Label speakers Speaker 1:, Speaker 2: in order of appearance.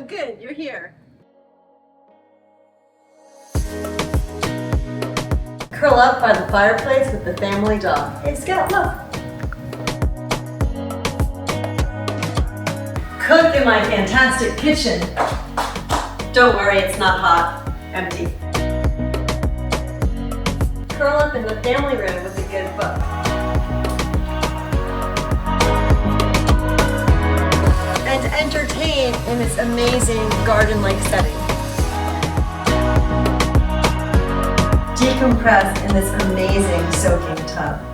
Speaker 1: good, you're here. Curl up by the fireplace with the family dog. Hey Scout, look. Cook in my fantastic kitchen. Don't worry, it's not hot. Empty. Curl up in the family room with a good book. And entertain in this amazing garden-like setting. Decompress in this amazing soaking tub.